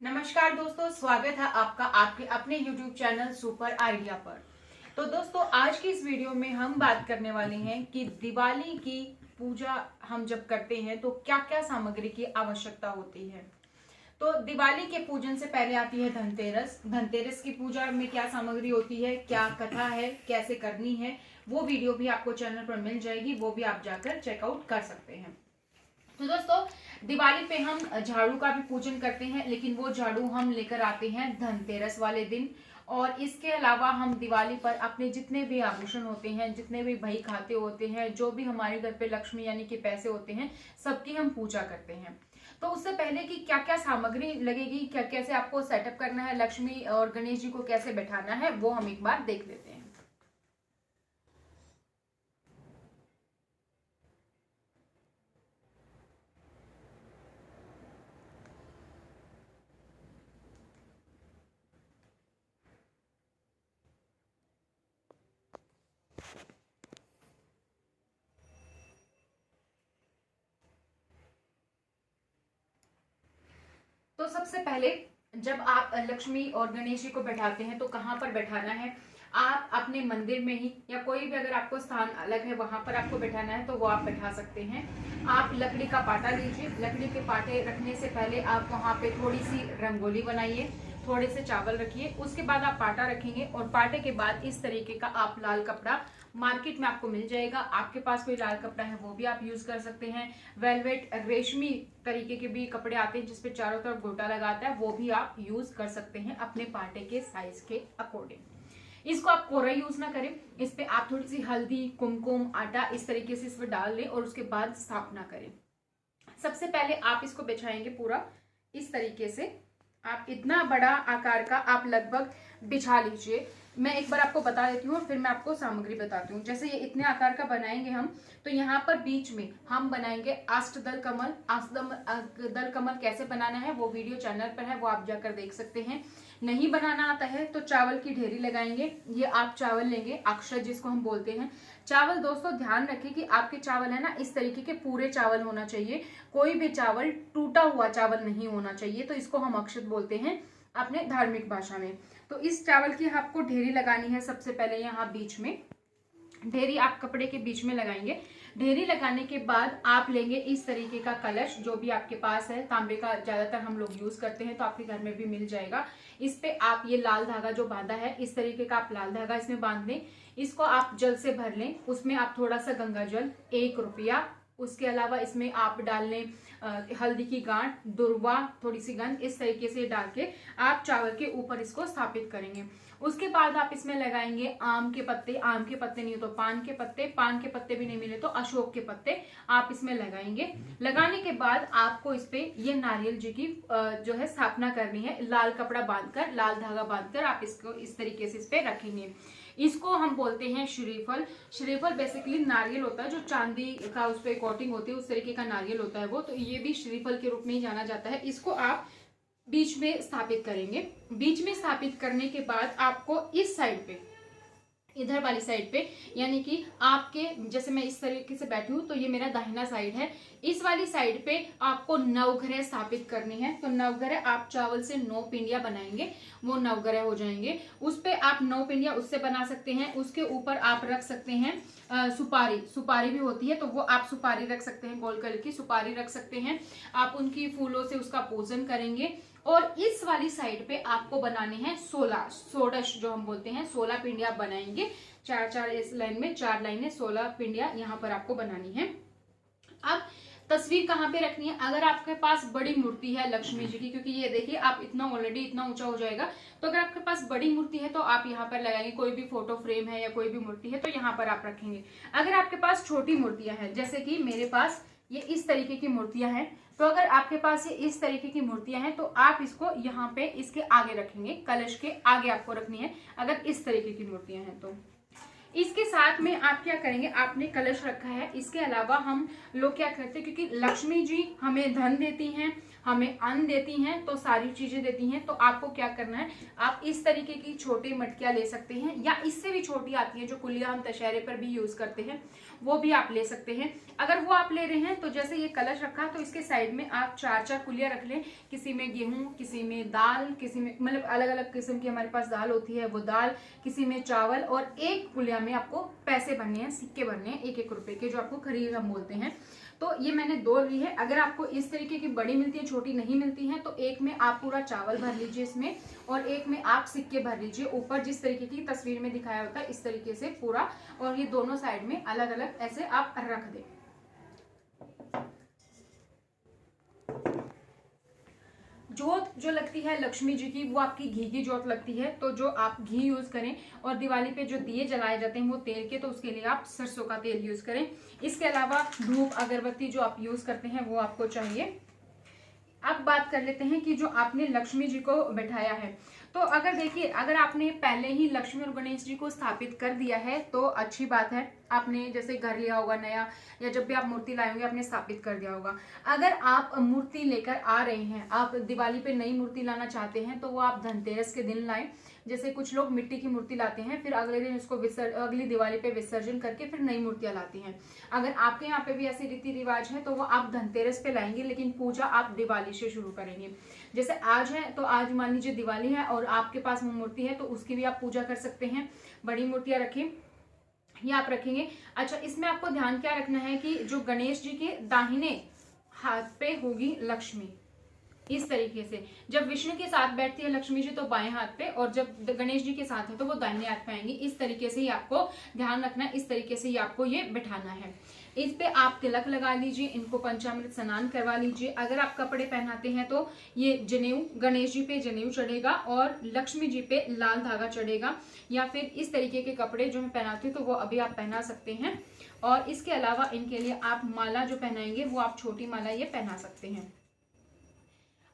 नमस्कार दोस्तों, स्वागत है आपका आपके अपने YouTube चैनल सुपर आइडिया पर। तो दोस्तों, आज की इस वीडियो में हम बात करने वाले हैं कि दिवाली की पूजा हम जब करते हैं तो क्या क्या सामग्री की आवश्यकता होती है। तो दिवाली के पूजन से पहले आती है धनतेरस। धनतेरस की पूजा में क्या सामग्री होती है, क्या कथा है, कैसे करनी है, वो वीडियो भी आपको चैनल पर मिल जाएगी, वो भी आप जाकर चेकआउट कर सकते हैं। तो दोस्तों, दिवाली पे हम झाड़ू का भी पूजन करते हैं, लेकिन वो झाड़ू हम लेकर आते हैं धनतेरस वाले दिन। और इसके अलावा हम दिवाली पर अपने जितने भी आभूषण होते हैं, जितने भी बही खाते होते हैं, जो भी हमारे घर पे लक्ष्मी यानी कि पैसे होते हैं, सबकी हम पूजा करते हैं। तो उससे पहले कि क्या क्या सामग्री लगेगी, क्या कैसे आपको सेटअप करना है, लक्ष्मी और गणेश जी को कैसे बैठाना है, वो हम एक बार देख लेते हैं। तो सबसे पहले जब आप लक्ष्मी और गणेश जी को बैठाते हैं तो कहाँ पर बैठाना है। आप अपने मंदिर में ही या कोई भी अगर आपको स्थान अलग है वहां पर आपको बैठाना है तो वो आप बैठा सकते हैं। आप लकड़ी का पाटा लीजिए। लकड़ी के पाटे रखने से पहले आप वहां पे थोड़ी सी रंगोली बनाइए, थोड़े से चावल रखिए। उसके बाद आप पाटा रखेंगे और पाटे के बाद इस तरीके का आप लाल कपड़ा, मार्केट में आपको मिल जाएगा, आपके पास कोई लाल कपड़ा है वो भी आप यूज कर सकते हैं। वेलवेट रेशमी तरीके के भी कपड़े आते हैं जिसपे चारों तरफ गोटा लगाता है, वो भी आप यूज कर सकते हैं अपने पाटे के साइज के अकॉर्डिंग। इसको आप कोरा यूज ना करें, इस पे आप थोड़ी सी हल्दी, कुमकुम, आटा इस तरीके से इसमें डाल लें और उसके बाद स्थापना करें। सबसे पहले आप इसको बिछाएंगे पूरा इस तरीके से। आप इतना बड़ा आकार का आप लगभग बिछा लीजिए। मैं एक बार आपको बता देती हूँ और फिर मैं आपको सामग्री बताती हूँ। जैसे ये इतने आकार का बनाएंगे हम, तो यहाँ पर बीच में हम बनाएंगे अष्टदल कमल। अष्टदल कमल कैसे बनाना है वो वीडियो चैनल पर है, वो आप जाकर देख सकते हैं। नहीं बनाना आता है तो चावल की ढेरी लगाएंगे। ये आप चावल लेंगे, अक्षत जिसको हम बोलते हैं। चावल दोस्तों ध्यान रखें कि आपके चावल है ना इस तरीके के पूरे चावल होना चाहिए, कोई भी चावल टूटा हुआ चावल नहीं होना चाहिए। तो इसको हम अक्षत बोलते हैं अपने धार्मिक भाषा में। तो इस चावल की आपको ढेरी लगानी है। सबसे पहले यहाँ बीच में ढेरी आप कपड़े के बीच में लगाएंगे। ढेरी लगाने के बाद आप लेंगे इस तरीके का कलश, जो भी आपके पास है। तांबे का ज्यादातर हम लोग यूज करते हैं तो आपके घर में भी मिल जाएगा। इस पे आप ये लाल धागा जो बांधा है इस तरीके का आप लाल धागा इसमें बांध लें। इसको आप जल से भर लें। उसमें आप थोड़ा सा गंगा जल, 1 रुपया, उसके अलावा इसमें आप डाल लें हल्दी की गांठ, दुर्वा, थोड़ी सी गंध, इस तरीके से डाल के आप चावल के ऊपर इसको स्थापित करेंगे। उसके बाद आप इसमें लगाएंगे आम के पत्ते। आम के पत्ते नहीं हो तो पान के पत्ते, पान के पत्ते भी नहीं मिले तो अशोक के पत्ते आप इसमें लगाएंगे। लगाने के बाद आपको इस पे ये नारियल जी की जो है स्थापना करनी है। लाल कपड़ा बांधकर, लाल धागा बांधकर आप इसको इस तरीके से इस पे रखेंगे। इसको हम बोलते हैं श्रीफल। श्रीफल बेसिकली नारियल होता है जो चांदी का उस पर कोटिंग होती है, उस तरीके का नारियल होता है वो। तो ये भी श्रीफल के रूप में ही जाना जाता है। इसको आप बीच में स्थापित करेंगे। बीच में स्थापित करने के बाद आपको इस साइड पे, इधर वाली साइड पे, यानी कि आपके जैसे मैं इस तरीके से बैठी हूँ तो ये मेरा दाहिना साइड है, इस वाली साइड पे आपको नवग्रह स्थापित करनी है। तो नवग्रह आप चावल से 9 पिंडिया बनाएंगे, वो नवग्रह हो जाएंगे। उस पे आप 9 पिंडिया उससे बना सकते हैं। उसके ऊपर आप रख सकते हैं सुपारी। सुपारी भी होती है तो वो आप सुपारी रख सकते हैं, गोल कलर की सुपारी रख सकते हैं। आप उनकी फूलों से उसका पूजन करेंगे। और इस वाली साइड पे आपको बनाने हैं 16 षोडश जो हम बोलते हैं, 16 पिंडिया बनाएंगे। 4-4 इस लाइन में 4 लाइनें, 16 पिंडिया यहाँ पर आपको बनानी है। अब तस्वीर कहाँ पे रखनी है। अगर आपके पास बड़ी मूर्ति है लक्ष्मी जी की, क्योंकि ये देखिए आप इतना ऑलरेडी इतना ऊंचा हो जाएगा, तो अगर आपके पास बड़ी मूर्ति है तो आप यहाँ पर लगाएंगे। कोई भी फोटो फ्रेम है या कोई भी मूर्ति है तो यहाँ पर आप रखेंगे। अगर आपके पास छोटी मूर्तियां हैं, जैसे कि मेरे पास ये इस तरीके की मूर्तियां हैं, तो अगर आपके पास ये इस तरीके की मूर्तियां हैं तो आप इसको यहाँ पे इसके आगे रखेंगे, कलश के आगे आपको रखनी है अगर इस तरीके की मूर्तियां हैं तो। इसके साथ में आप क्या करेंगे, आपने कलश रखा है, इसके अलावा हम लोग क्या करते हैं, क्योंकि लक्ष्मी जी हमें धन देती हैं, हमें अन्न देती हैं, तो सारी चीजें देती हैं। तो आपको क्या करना है, आप इस तरीके की छोटी मटकियां ले सकते हैं, या इससे भी छोटी आती है जो कुलिया हम दशहरे पर भी यूज करते हैं, वो भी आप ले सकते हैं। अगर वो आप ले रहे हैं तो जैसे ये कलश रखा तो इसके साइड में आप 4-4 कुलिया रख लें। किसी में गेहूं, किसी में दाल, किसी में मतलब अलग अलग किस्म की हमारे पास दाल होती है वो दाल, किसी में चावल, और एक कुलिया में आपको पैसे भरने हैं, सिक्के भरने हैं 1-1 रुपए के, जो आपको खरीद हम बोलते हैं। तो ये मैंने 2 ली है। अगर आपको इस तरीके की बड़ी मिलती है, छोटी नहीं मिलती है, तो एक में आप पूरा चावल भर लीजिए इसमें, और एक में आप सिक्के भर लीजिए। ऊपर जिस तरीके की तस्वीर में दिखाया होता है इस तरीके से पूरा, और ये दोनों साइड में अलग अलग ऐसे आप रख दें। जोत जो लगती है लक्ष्मी जी की, वो आपकी घी की जोत लगती है। तो जो आप घी यूज करें, और दिवाली पे जो दिए जलाए जाते हैं वो तेल के, तो उसके लिए आप सरसों का तेल यूज करें। इसके अलावा धूप अगरबत्ती जो आप यूज करते हैं वो आपको चाहिए। अब बात कर लेते हैं कि जो आपने लक्ष्मी जी को बैठाया है, तो अगर देखिए, अगर आपने पहले ही लक्ष्मी और गणेश जी को स्थापित कर दिया है तो अच्छी बात है। आपने जैसे घर लिया होगा नया, या जब भी आप मूर्ति लाए होंगे आपने स्थापित कर दिया होगा। अगर आप मूर्ति लेकर आ रहे हैं, आप दिवाली पे नई मूर्ति लाना चाहते हैं, तो वो आप धनतेरस के दिन लाएं। जैसे कुछ लोग मिट्टी की मूर्ति लाते हैं, फिर अगले दिन उसको अगली दिवाली पे विसर्जन करके फिर नई मूर्तियां लाती हैं। अगर आपके यहाँ पे भी ऐसे रीति रिवाज है तो वो आप धनतेरस पे लाएंगे, लेकिन पूजा आप दिवाली से शुरू करेंगे। जैसे आज है तो आज मान लीजिए दिवाली है और आपके पास मूर्ति है, तो उसकी भी आप पूजा कर सकते हैं। बड़ी मूर्तियां रखें, ये आप रखेंगे। अच्छा, इसमें आपको ध्यान क्या रखना है कि जो गणेश जी के दाहिने हाथ पे होगी लक्ष्मी, इस तरीके से। जब विष्णु के साथ बैठती है लक्ष्मी जी तो बाएं हाथ पे, और जब गणेश जी के साथ है तो वो दाहिने हाथ पे आएंगी। इस तरीके से ही आपको ध्यान रखना है, इस तरीके से ही आपको ये बिठाना है। इस पे आप तिलक लगा लीजिए, इनको पंचामृत स्नान करवा लीजिए। अगर आप कपड़े पहनाते हैं तो ये जनेऊ, गणेश जी पे जनेऊ चढ़ेगा और लक्ष्मी जी पे लाल धागा चढ़ेगा, या फिर इस तरीके के कपड़े जो मैं पहनाती हूँ तो वो अभी आप पहना सकते हैं। और इसके अलावा इनके लिए आप माला जो पहनाएंगे वो आप छोटी माला ये पहना सकते हैं।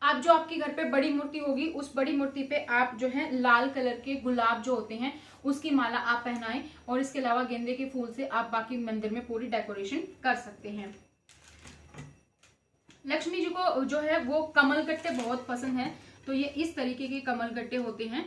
आप जो आपके घर पे बड़ी मूर्ति होगी, उस बड़ी मूर्ति पे आप जो है लाल कलर के गुलाब जो होते हैं उसकी माला आप पहनाएं, और इसके अलावा गेंदे के फूल से आप बाकी मंदिर में पूरी डेकोरेशन कर सकते हैं। लक्ष्मी जी को जो है वो कमल गट्टे बहुत पसंद है, तो ये इस तरीके के कमल गट्टे होते हैं,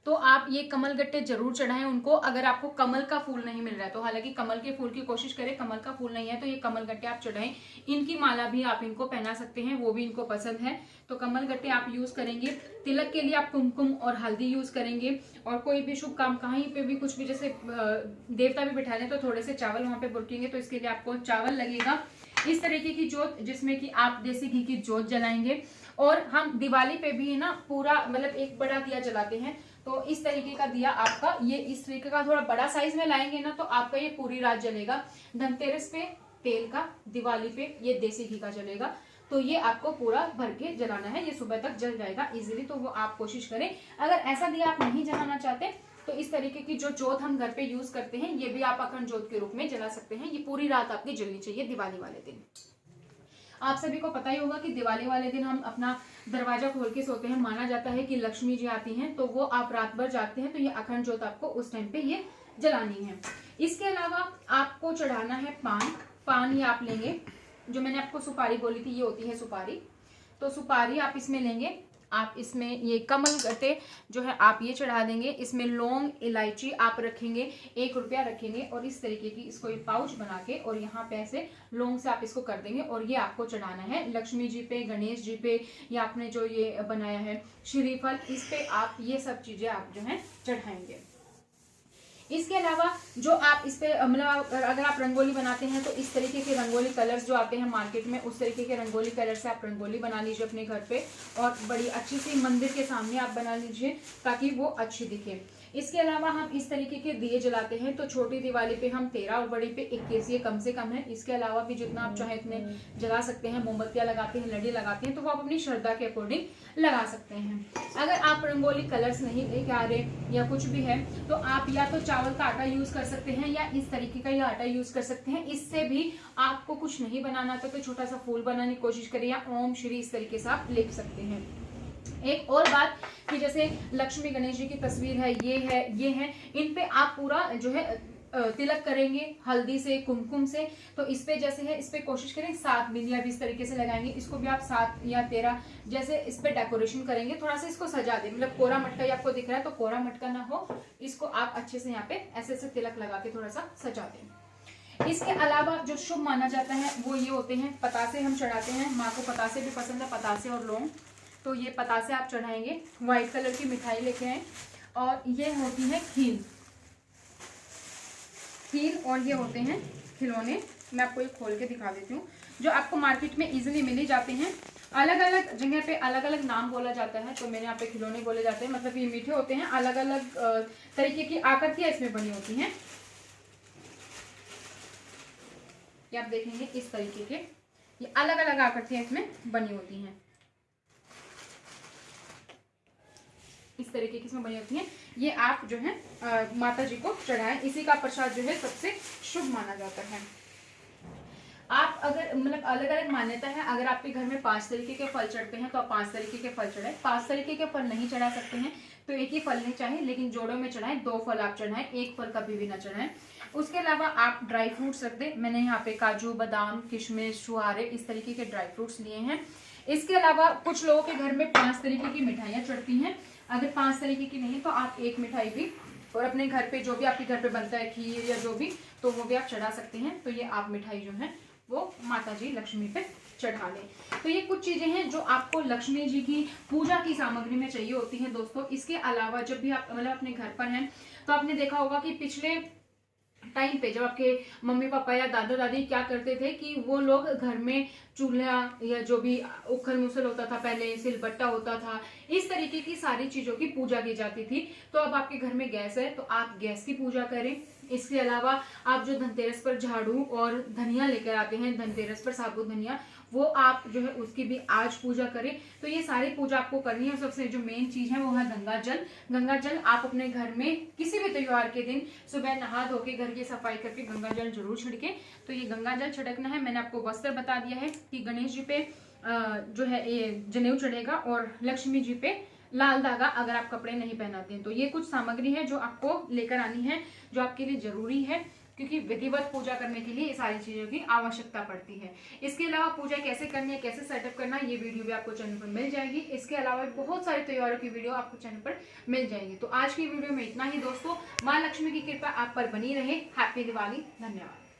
तो आप ये कमल गट्टे जरूर चढ़ाएं उनको। अगर आपको कमल का फूल नहीं मिल रहा है तो, हालांकि कमल के फूल की कोशिश करें, कमल का फूल नहीं है तो ये कमल गट्टे आप चढ़ाएं। इनकी माला भी आप इनको पहना सकते हैं, वो भी इनको पसंद है, तो कमल गट्टे आप यूज करेंगे। तिलक के लिए आप कुमकुम और हल्दी यूज करेंगे, और कोई भी शुभ काम कहीं पे भी कुछ भी, जैसे देवता भी बैठा लें तो थोड़े से चावल वहां पे बुरकेंगे, तो इसके लिए आपको चावल लगेगा। इस तरीके की जोत जिसमें कि आप देसी घी की जोत जलाएंगे। और हम दिवाली पे भी ना पूरा मतलब एक बड़ा दिया जलाते हैं, तो इस तरीके का दिया आपका, ये इस तरीके का थोड़ा बड़ा साइज में लाएंगे ना तो आपका ये पूरी रात जलेगा। धनतेरस पे तेल का, दिवाली पे ये देसी घी का जलेगा, तो ये आपको पूरा भर के जलाना है, ये सुबह तक जल जाएगा इजीली। तो वो आप कोशिश करें। अगर ऐसा दिया आप नहीं जलाना चाहते तो इस तरीके की जो जोत हम घर पे यूज करते हैं ये भी आप अखंड जोत के रूप में जला सकते हैं। ये पूरी रात आपकी जलनी चाहिए दिवाली वाले दिन। आप सभी को पता ही होगा कि दिवाली वाले दिन हम अपना दरवाजा खोल के सोते हैं, माना जाता है कि लक्ष्मी जी आती हैं, तो वो आप रात भर जागते हैं तो ये अखंड जोत आपको उस टाइम पे ये जलानी है। इसके अलावा आपको चढ़ाना है पान ये आप लेंगे, जो मैंने आपको सुपारी बोली थी ये होती है सुपारी, तो सुपारी आप इसमें लेंगे। आप इसमें ये कमल गट्टे जो है आप ये चढ़ा देंगे। इसमें लौंग, इलायची आप रखेंगे, 1 रुपया रखेंगे, और इस तरीके की इसको एक पाउच बना के और यहाँ पे ऐसे लौंग से आप इसको कर देंगे, और ये आपको चढ़ाना है लक्ष्मी जी पे, गणेश जी पे, या आपने जो ये बनाया है श्रीफल, इस पे आप ये सब चीजें आप जो है चढ़ाएंगे। इसके अलावा जो आप इस पे मतलब अगर आप रंगोली बनाते हैं तो इस तरीके के रंगोली कलर्स जो आते हैं मार्केट में, उस तरीके के रंगोली कलर से आप रंगोली बना लीजिए अपने घर पे, और बड़ी अच्छी सी मंदिर के सामने आप बना लीजिए ताकि वो अच्छी दिखे। इसके अलावा हम इस तरीके के दिए जलाते हैं, तो छोटी दिवाली पे हम 13 और बड़ी पे 21 ये कम से कम है। इसके अलावा भी जितना आप चाहे इतने जला सकते हैं। मोमबत्तियां लगाते हैं, लड़ी लगाते हैं, तो वो आप अपनी श्रद्धा के अकॉर्डिंग लगा सकते हैं। अगर आप रंगोली कलर्स नहीं लेके आ रहे या कुछ भी है तो आप या तो चावल का आटा यूज कर सकते हैं या इस तरीके का ही आटा यूज कर सकते हैं। इससे भी आपको कुछ नहीं बनाना था तो छोटा सा फूल बनाने की कोशिश करिए, या ओम श्री इस तरीके से आप लिख सकते हैं। एक और बात कि जैसे लक्ष्मी गणेश जी की तस्वीर है, ये है, इन पे आप पूरा जो है तिलक करेंगे हल्दी से, कुमकुम से, तो इस पे जैसे है, इस पे कोशिश करें 7 बिंदियां भी इस तरीके से लगाएंगे। इसको भी आप 7 या 13 जैसे इस पे डेकोरेशन करेंगे, थोड़ा सा इसको सजा दें, मतलब कोरा मटका ही आपको दिख रहा है तो कोरा मटका ना हो, इसको आप अच्छे से यहाँ पे ऐसे ऐसे तिलक लगा के थोड़ा सा सजा दें। इसके अलावा जो शुभ माना जाता है वो ये होते हैं पतासे हम चढ़ाते हैं। माँ को पतासे भी पसंद है, पतासे और लौंग, तो ये पतासे आप चढ़ाएंगे। व्हाइट कलर की मिठाई लेके आए, और ये होती है खीर, और ये होते हैं खिलौने। मैं आपको ये खोल के दिखा देती हूँ, जो आपको मार्केट में इजीली मिल ही जाते हैं। अलग अलग जगह पे अलग अलग नाम बोला जाता है, तो मेरे यहाँ पे खिलौने बोले जाते हैं, मतलब ये मीठे होते हैं, अलग अलग तरीके की आकृतियां इसमें बनी होती हैं। ये आप देखेंगे इस तरीके के, ये अलग अलग आकृतियां इसमें बनी होती हैं, इस तरीके की इसमें बनी होती हैं। ये आप जो है माता जी को चढ़ाएं, इसी का प्रसाद जो है सबसे शुभ माना जाता है। आप अगर मतलब अलग अलग मान्यता है, अगर आपके घर में 5 तरीके के फल चढ़ते हैं तो आप 5 तरीके के फल चढ़ाएं। 5 तरीके के फल नहीं चढ़ा सकते हैं तो एक ही फल नहीं चाहिए, लेकिन जोड़ों में चढ़ाएं, 2 फल आप चढ़ाएं, एक फल कभी भी ना चढ़ाएं। उसके अलावा आप ड्राई फ्रूट्स रख दें। मैंने यहाँ पे काजू, बादाम, किशमिश, छुहारे, इस तरीके के ड्राई फ्रूट्स लिए हैं। इसके अलावा कुछ लोगों के घर में 5 तरीके की मिठाइयाँ चढ़ती हैं, अगर 5 तरीके की नहीं तो आप एक मिठाई भी, और अपने घर पे जो भी आपके घर पे बनता है खीर या जो भी, तो वो भी आप चढ़ा सकते हैं। तो ये आप मिठाई जो है वो माता जी लक्ष्मी पे चढ़ा लें। तो ये कुछ चीजें हैं जो आपको लक्ष्मी जी की पूजा की सामग्री में चाहिए होती हैं दोस्तों। इसके अलावा जब भी आप मतलब अपने घर पर हैं तो आपने देखा होगा कि पिछले टाइम पे जब आपके मम्मी पापा या दादा दादी क्या करते थे कि वो लोग घर में चूल्हा या जो भी उखल मुसल होता था, पहले सिलबट्टा होता था, इस तरीके की सारी चीजों की पूजा की जाती थी। तो अब आपके घर में गैस है तो आप गैस की पूजा करें। इसके अलावा आप जो धनतेरस पर झाड़ू और धनिया लेकर आते हैं, धनतेरस पर साबुत धनिया, वो आप जो है उसकी भी आज पूजा करें। तो ये सारी पूजा आपको करनी है। सबसे जो मेन चीज है वो है गंगा जल। गंगा जल आप अपने घर में किसी भी त्योहार के दिन सुबह नहा धो के घर की सफाई करके गंगा जल जरूर छिड़के। तो ये गंगा जल छिड़कना है। मैंने आपको वस्त्र बता दिया है कि गणेश जी पे जो है ये जनेऊ चढ़ेगा, और लक्ष्मी जी पे लाल धागा अगर आप कपड़े नहीं पहनाते हैं। तो ये कुछ सामग्री है जो आपको लेकर आनी है, जो आपके लिए जरूरी है, क्योंकि विधिवत पूजा करने के लिए ये सारी चीजों की आवश्यकता पड़ती है। इसके अलावा पूजा कैसे करनी है, कैसे सेटअप करना है, ये वीडियो भी आपको चैनल पर मिल जाएगी। इसके अलावा बहुत सारे त्योहारों की वीडियो आपको चैनल पर मिल जाएगी। तो आज की वीडियो में इतना ही दोस्तों। माँ लक्ष्मी की कृपा आप पर बनी रहे। हैप्पी दिवाली। धन्यवाद।